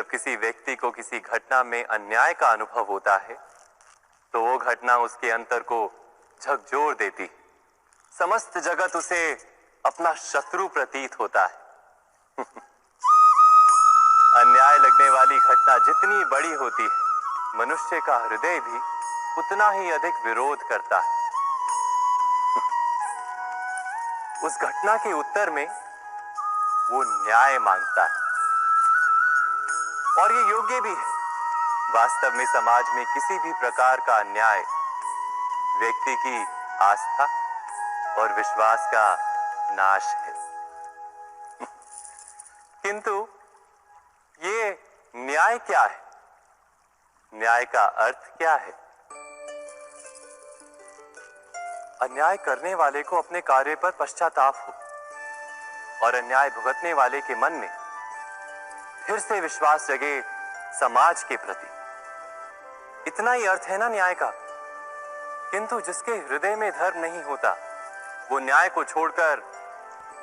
जब किसी व्यक्ति को किसी घटना में अन्याय का अनुभव होता है तो वो घटना उसके अंतर को झकझोर देती। समस्त जगत उसे अपना शत्रु प्रतीत होता है। अन्याय लगने वाली घटना जितनी बड़ी होती है, मनुष्य का हृदय भी उतना ही अधिक विरोध करता है। उस घटना के उत्तर में वो न्याय मांगता है और ये योग्य भी है। वास्तव में समाज में किसी भी प्रकार का अन्याय व्यक्ति की आस्था और विश्वास का नाश है। किंतु ये न्याय क्या है? न्याय का अर्थ क्या है? अन्याय करने वाले को अपने कार्य पर पश्चाताप हो और अन्याय भुगतने वाले के मन में फिर से विश्वास जगे समाज के प्रति। इतना ही अर्थ है ना न्याय का। किंतु जिसके हृदय में धर्म नहीं होता वो न्याय को छोड़कर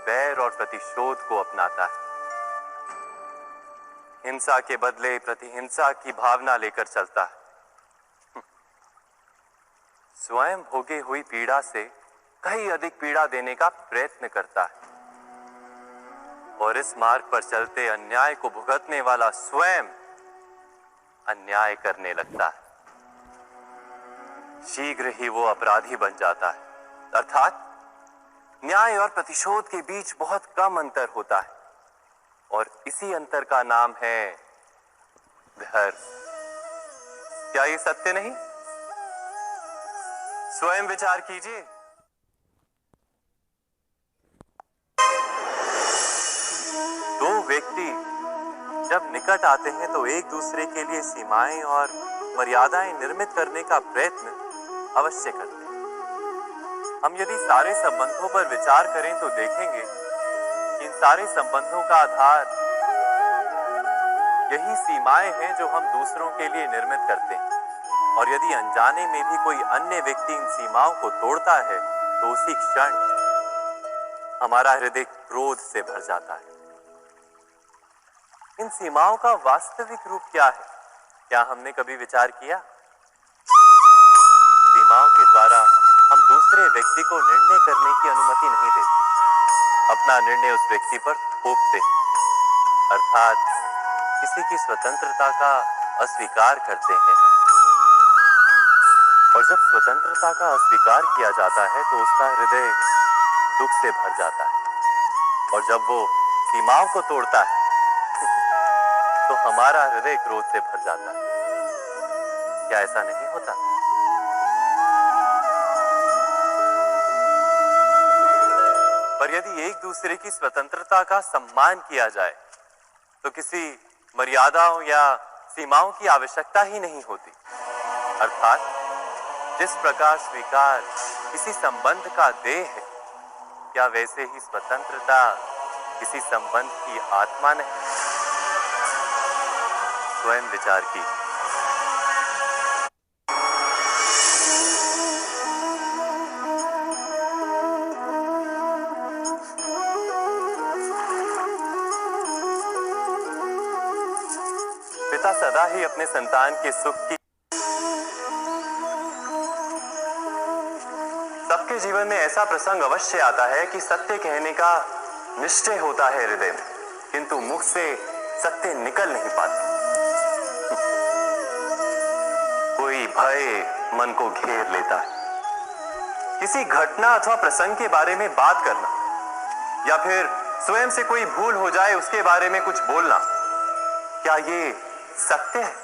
बैर और प्रतिशोध को अपनाता है। हिंसा के बदले प्रतिहिंसा की भावना लेकर चलता है। स्वयं भोगे हुई पीड़ा से कहीं अधिक पीड़ा देने का प्रयत्न करता है और इस मार्ग पर चलते अन्याय को भुगतने वाला स्वयं अन्याय करने लगता है। शीघ्र ही वो अपराधी बन जाता है। अर्थात न्याय और प्रतिशोध के बीच बहुत कम अंतर होता है और इसी अंतर का नाम है धर्म। क्या ये सत्य नहीं? स्वयं विचार कीजिए। दो व्यक्ति जब निकट आते हैं तो एक दूसरे के लिए सीमाएं और मर्यादाएं निर्मित करने का प्रयत्न अवश्य करते हैं। हम यदि सारे संबंधों पर विचार करें तो देखेंगे कि इन सारे संबंधों का आधार यही सीमाएं हैं जो हम दूसरों के लिए निर्मित करते हैं। और यदि अनजाने में भी कोई अन्य व्यक्ति इन सीमाओं को तोड़ता है तो उसी क्षण हमारा हृदय क्रोध से भर जाता है। इन सीमाओं का वास्तविक रूप क्या है? क्या हमने कभी विचार किया? सीमाओं के द्वारा हम दूसरे व्यक्ति को निर्णय करने की अनुमति नहीं देते। अपना निर्णय उस व्यक्ति पर थोपते, अर्थात किसी की स्वतंत्रता का अस्वीकार करते हैं हम। और जब स्वतंत्रता का अस्वीकार किया जाता है तो उसका हृदय दुख से भर जाता है और जब वो सीमाओं को तोड़ता है तो हमारा हृदय क्रोध से भर जाता है। क्या ऐसा नहीं होता? पर यदि एक दूसरे की स्वतंत्रता का सम्मान किया जाए तो किसी मर्यादाओं या सीमाओं की आवश्यकता ही नहीं होती। अर्थात जिस प्रकार स्वीकार किसी संबंध का देह है, क्या वैसे ही स्वतंत्रता किसी संबंध की आत्मा नहीं? स्वयं विचार की। पिता सदा ही अपने संतान के सुख की सबके जीवन में ऐसा प्रसंग अवश्य आता है कि सत्य कहने का निश्चय होता है हृदय में, किंतु मुख से सत्य निकल नहीं पाता। कोई भय मन को घेर लेता है। किसी घटना अथवा प्रसंग के बारे में बात करना या फिर स्वयं से कोई भूल हो जाए उसके बारे में कुछ बोलना, क्या ये सत्य है?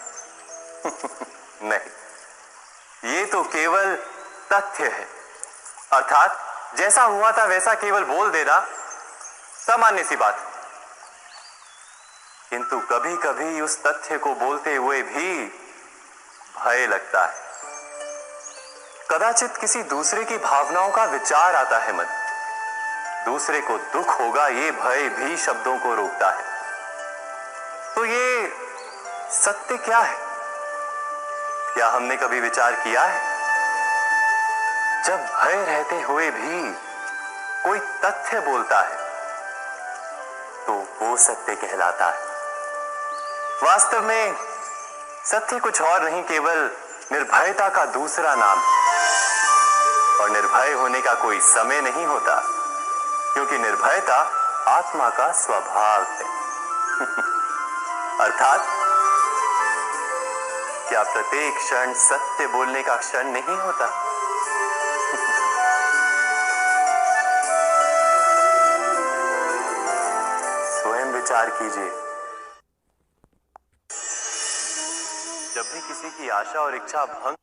नहीं, ये तो केवल तथ्य है। अर्थात जैसा हुआ था वैसा केवल बोल देना सामान्य सी बात। किंतु कभी कभी उस तथ्य को बोलते हुए भी भय लगता है। कदाचित किसी दूसरे की भावनाओं का विचार आता है मन। दूसरे को दुख होगा ये भय भी शब्दों को रोकता है। तो ये सत्य क्या है? क्या हमने कभी विचार किया है? जब भय रहते हुए भी कोई तथ्य बोलता है तो वो सत्य कहलाता है। वास्तव में सत्य कुछ और नहीं, केवल निर्भयता का दूसरा नाम। और निर्भय होने का कोई समय नहीं होता, क्योंकि निर्भयता आत्मा का स्वभाव है। अर्थात क्या प्रत्येक क्षण सत्य बोलने का क्षण नहीं होता? स्वयं विचार कीजिए। जब भी किसी की आशा और इच्छा भंग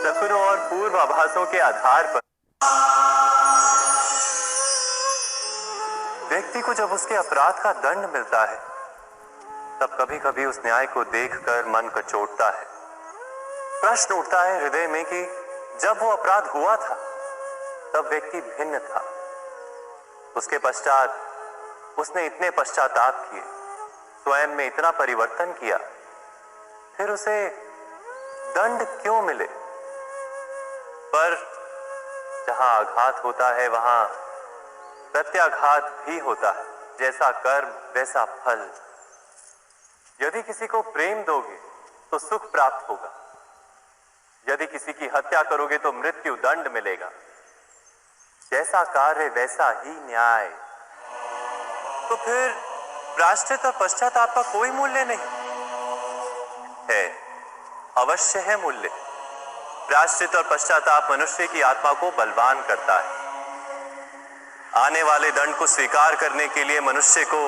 सपनों और पूर्वाभासों के आधार पर व्यक्ति को जब उसके अपराध का दंड मिलता है, तब कभी कभी उस न्याय को देखकर मन कचोटता है। प्रश्न उठता है हृदय में कि जब वो अपराध हुआ था तब व्यक्ति भिन्न था। उसके पश्चात उसने इतने पश्चाताप किए, स्वयं में इतना परिवर्तन किया, फिर उसे दंड क्यों मिले? पर जहां आघात होता है वहां प्रत्याघात भी होता है। जैसा कर्म वैसा फल। यदि किसी को प्रेम दोगे तो सुख प्राप्त होगा, यदि किसी की हत्या करोगे तो मृत्यु दंड मिलेगा। जैसा कार्य वैसा ही न्याय। तो फिर प्रायश्चित और पश्चाताप का कोई मूल्य नहीं है? अवश्य है मूल्य। प्रायश्चित और पश्चाताप मनुष्य की आत्मा को बलवान करता है। आने वाले दंड को स्वीकार करने के लिए मनुष्य को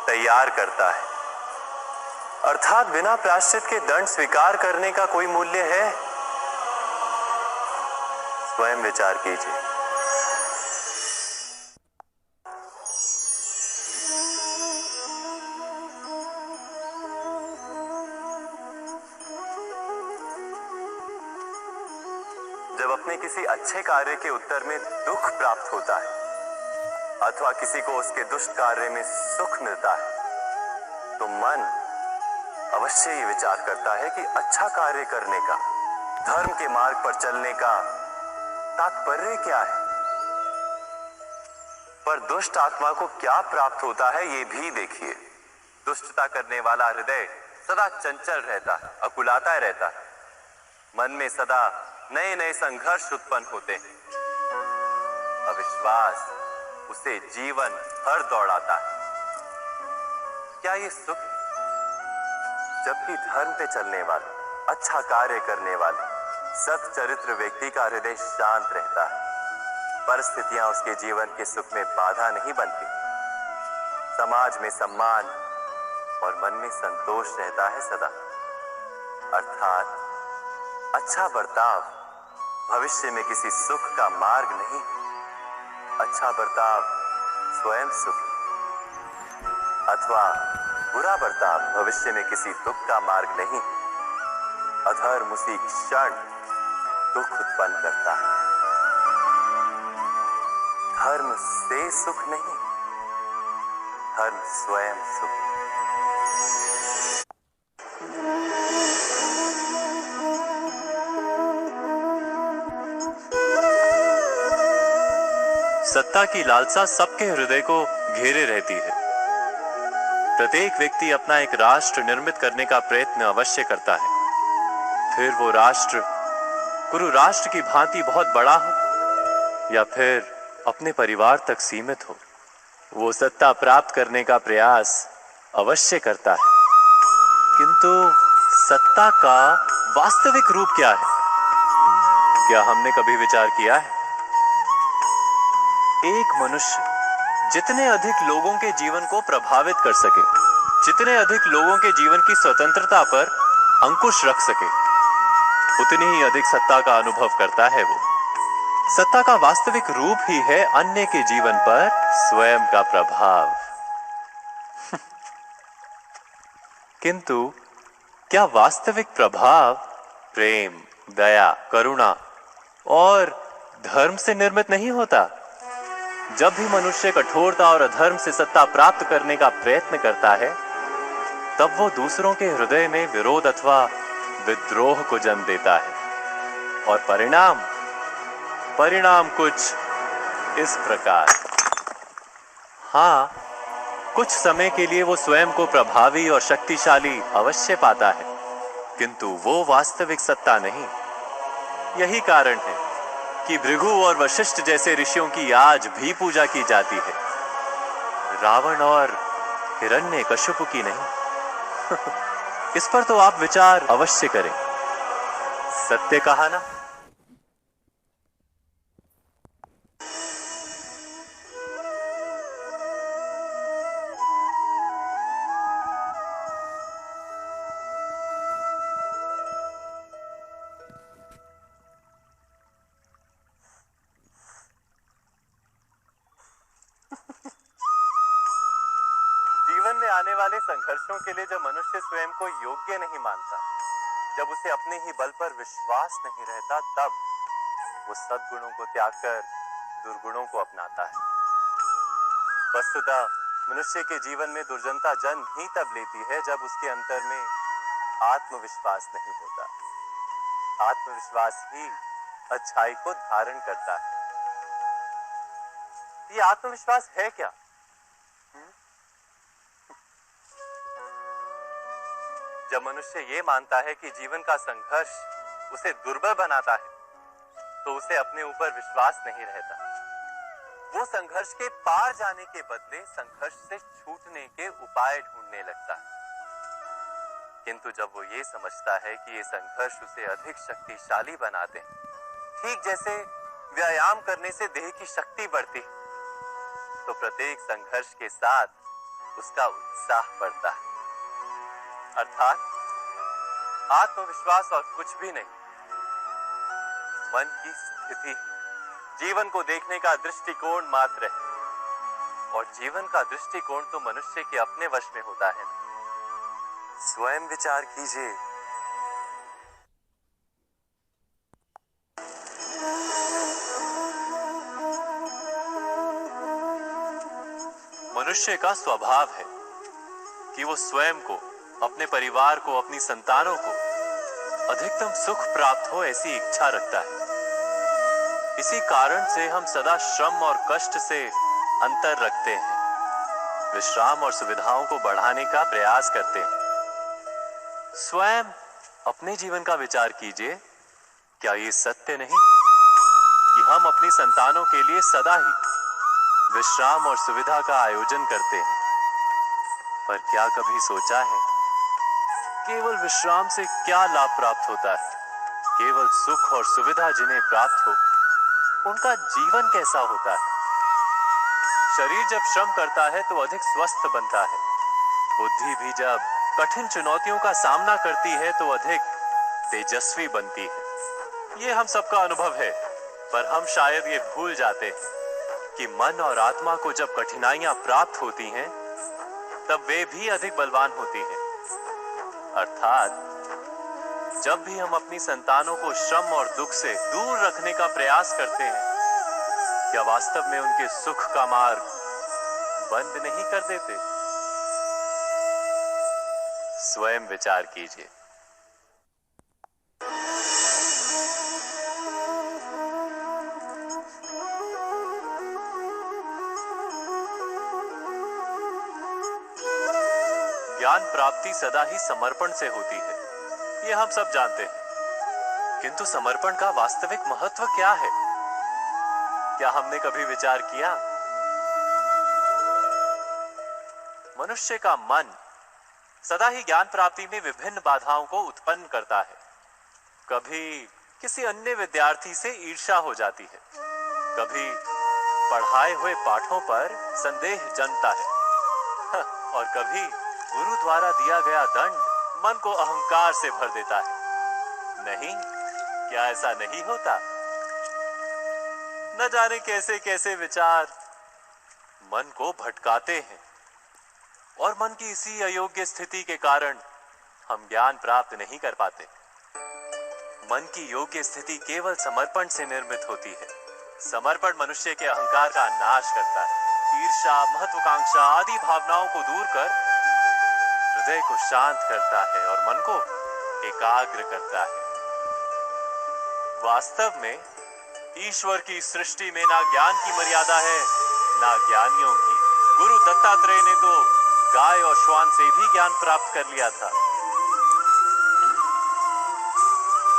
तैयार करता है। अर्थात बिना प्रायश्चित के दंड स्वीकार करने का कोई मूल्य है? स्वयं विचार कीजिए। जब अपने किसी अच्छे कार्य के उत्तर में दुख प्राप्त होता है अथवा किसी को उसके दुष्ट कार्य में सुख मिलता है, तो मन अवश्य ये विचार करता है कि अच्छा कार्य करने का, धर्म के मार्ग पर चलने का तात्पर्य क्या है। पर दुष्ट आत्मा को क्या प्राप्त होता है ये भी देखिए। दुष्टता करने वाला हृदय सदा चंचल रहता है, अकुलाता रहता है। मन में सदा नए नए संघर्ष उत्पन्न होते हैं। अविश्वास उसे जीवन भर दौड़ाता है। क्या ये सुख? जबकि धर्म पे चलने वाले, अच्छा कार्य करने वाले, सत चरित्र व्यक्ति का हृदय शांत रहता है। परिस्थितियां उसके जीवन के सुख में बाधा नहीं बनती। समाज में सम्मान और मन में संतोष रहता है सदा। अर्थात अच्छा बर्ताव भविष्य में किसी सुख का मार्ग नहीं। अच्छा बर्ताव स्वयं सुख, अथवा बुरा बर्ताव भविष्य में किसी दुख का मार्ग नहीं। अधर्म उसी क्षण दुख उत्पन्न करता है। धर्म से सुख नहीं, धर्म स्वयं सुख। सत्ता की लालसा सबके हृदय को घेरे रहती है। प्रत्येक व्यक्ति अपना एक राष्ट्र निर्मित करने का प्रयत्न अवश्य करता है। फिर वो राष्ट्र कुरु राष्ट्र की भांति बहुत बड़ा हो या फिर अपने परिवार तक सीमित हो, वो सत्ता प्राप्त करने का प्रयास अवश्य करता है। किंतु सत्ता का वास्तविक रूप क्या है? क्या हमने कभी विचार किया है? एक मनुष्य जितने अधिक लोगों के जीवन को प्रभावित कर सके, जितने अधिक लोगों के जीवन की स्वतंत्रता पर अंकुश रख सके, उतनी ही अधिक सत्ता का अनुभव करता है वो। सत्ता का वास्तविक रूप ही है अन्य के जीवन पर स्वयं का प्रभाव। किंतु क्या वास्तविक प्रभाव प्रेम, दया, करुणा और धर्म से निर्मित नहीं होता? जब भी मनुष्य कठोरता और अधर्म से सत्ता प्राप्त करने का प्रयत्न करता है, तब वो दूसरों के हृदय में विरोध अथवा विद्रोह को जन्म देता है। और परिणाम परिणाम कुछ इस प्रकार। हाँ, कुछ समय के लिए वो स्वयं को प्रभावी और शक्तिशाली अवश्य पाता है, किंतु वो वास्तविक सत्ता नहीं। यही कारण है कि भृगु और वशिष्ठ जैसे ऋषियों की आज भी पूजा की जाती है, रावण और हिरण्यकश्यप की नहीं। इस पर तो आप विचार अवश्य करें। सत्य कहा ना। जीवन में आने वाले संघर्षों के लिए जब मनुष्य स्वयं को योग्य नहीं मानता, जब उसे अपने ही बल पर विश्वास नहीं रहता, तब वो सद्गुणों को त्याग कर दुर्गुणों को अपनाता है। वस्तुतः मनुष्य के जीवन में दुर्जनता जन्म ही तब लेती है जब उसके अंतर में आत्मविश्वास नहीं होता। आत्मविश्वास ही अच्छाई को धारण करता है। ये आत्मविश्वास है क्या? जब मनुष्य ये मानता है कि जीवन का संघर्ष उसे दुर्बल बनाता है, तो उसे अपने ऊपर विश्वास नहीं रहता। वो संघर्ष के पार जाने के बदले संघर्ष से छूटने के उपाय ढूंढने लगता है। किंतु जब वो ये समझता है कि ये संघर्ष उसे अधिक शक्तिशाली बनाते हैं, ठीक जैसे व्यायाम करने से देह की शक्ति बढ़ती है, तो प्रत्येक संघर्ष के साथ उसका उत्साह बढ़ता है। अर्थात आत्मविश्वास और कुछ भी नहीं, मन की स्थिति, जीवन को देखने का दृष्टिकोण मात्र है। और जीवन का दृष्टिकोण तो मनुष्य के अपने वश में होता है। स्वयं विचार कीजिए। मनुष्य का स्वभाव है कि वो स्वयं को, अपने परिवार को, अपनी संतानों को अधिकतम सुख प्राप्त हो ऐसी इच्छा रखता है। इसी कारण से हम सदा श्रम और कष्ट से अंतर रखते हैं, विश्राम और सुविधाओं को बढ़ाने का प्रयास करते हैं। स्वयं अपने जीवन का विचार कीजिए। क्या ये सत्य नहीं कि हम अपनी संतानों के लिए सदा ही विश्राम और सुविधा का आयोजन करते हैं? पर क्या कभी सोचा है केवल विश्राम से क्या लाभ प्राप्त होता है? केवल सुख और सुविधा जिन्हें प्राप्त हो, उनका जीवन कैसा होता है? शरीर जब श्रम करता है तो अधिक स्वस्थ बनता है। बुद्धि भी जब कठिन चुनौतियों का सामना करती है तो अधिक तेजस्वी बनती है। ये हम सबका अनुभव है, पर हम शायद ये भूल जाते हैं कि मन और आत्मा को जब कठिनाइयां प्राप्त होती हैं, तब वे भी अधिक बलवान होती हैं। अर्थात जब भी हम अपनी संतानों को श्रम और दुख से दूर रखने का प्रयास करते हैं, क्या वास्तव में उनके सुख का मार्ग बंद नहीं कर देते? स्वयं विचार कीजिए। ज्ञान प्राप्ति सदा ही समर्पण से होती है, ये हम सब जानते हैं। किंतु समर्पण का वास्तविक महत्व क्या है? क्या हमने कभी विचार किया? मनुष्य का मन सदा ही ज्ञान प्राप्ति में विभिन्न बाधाओं को उत्पन्न करता है। कभी किसी अन्य विद्यार्थी से ईर्ष्या हो जाती है, कभी पढ़ाए हुए पाठों पर संदेह जन्मता है, और कभी गुरु द्वारा दिया गया दंड मन को अहंकार से भर देता है। नहीं, क्या ऐसा नहीं होता? न जाने कैसे कैसे विचार मन को भटकाते हैं, और मन की इसी अयोग्य स्थिति के कारण हम ज्ञान प्राप्त नहीं कर पाते। मन की योग्य स्थिति केवल समर्पण से निर्मित होती है। समर्पण मनुष्य के अहंकार का नाश करता है। ईर्ष्या, महत्वाकांक्षा आदि भावनाओं को दूर कर हृदय को शांत करता है और मन को एकाग्र करता है। वास्तव में ईश्वर की सृष्टि में ना ज्ञान की मर्यादा है, ना ज्ञानियों की। गुरु दत्तात्रेय ने तो गाय और श्वान से भी ज्ञान प्राप्त कर लिया था।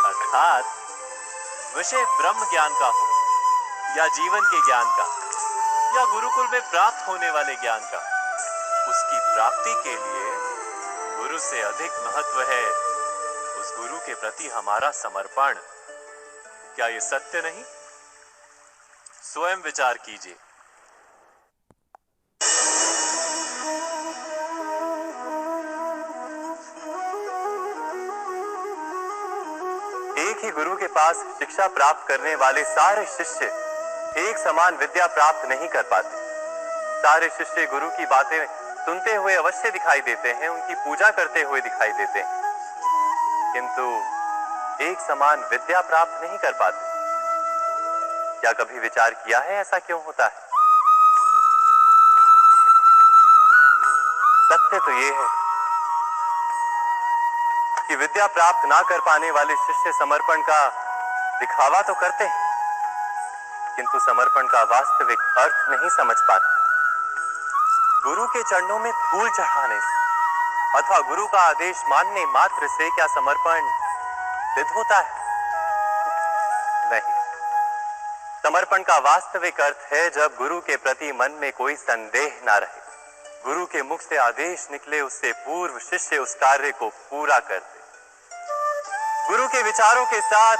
अर्थात विषय ब्रह्म ज्ञान का हो या जीवन के ज्ञान का या गुरुकुल में प्राप्त होने वाले ज्ञान का, उसकी प्राप्ति के लिए गुरु से अधिक महत्व है उस गुरु के प्रति हमारा समर्पण। क्या ये सत्य नहीं? स्वयं विचार कीजिए। एक ही गुरु के पास शिक्षा प्राप्त करने वाले सारे शिष्य एक समान विद्या प्राप्त नहीं कर पाते। सारे शिष्य गुरु की बातें सुनते हुए अवश्य दिखाई देते हैं, उनकी पूजा करते हुए दिखाई देते हैं, किंतु एक समान विद्या प्राप्त नहीं कर पाते। क्या कभी विचार किया है ऐसा क्यों होता है? सत्य तो यह है कि विद्या प्राप्त ना कर पाने वाले शिष्य समर्पण का दिखावा तो करते हैं, किंतु समर्पण का वास्तविक अर्थ नहीं समझ पाते। गुरु के चरणों में फूल चढ़ाने से अथवा गुरु का आदेश मानने मात्र से क्या समर्पण सिद्ध होता है? नहीं। समर्पण का वास्तविक अर्थ है जब गुरु के प्रति मन में कोई संदेह ना रहे। गुरु के मुख से आदेश निकले उससे पूर्व शिष्य उस कार्य को पूरा कर दे। गुरु के विचारों के साथ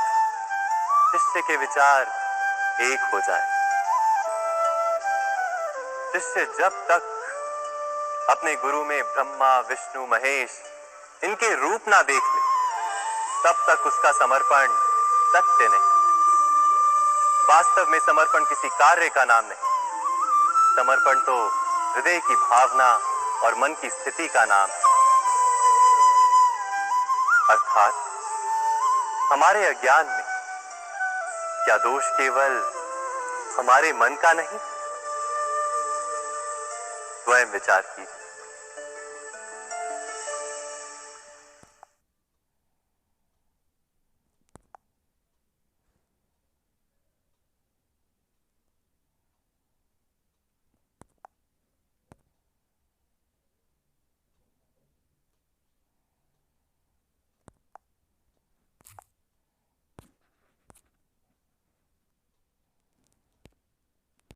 शिष्य के विचार एक हो जाए। शिष्य जब तक अपने गुरु में ब्रह्मा विष्णु महेश इनके रूप ना देख ले, तब तक उसका समर्पण सत्य नहीं। वास्तव में समर्पण किसी कार्य का नाम नहीं। समर्पण तो हृदय की भावना और मन की स्थिति का नाम है। अर्थात हमारे अज्ञान में क्या दोष केवल हमारे मन का नहीं? स्वयं विचार कीजिए।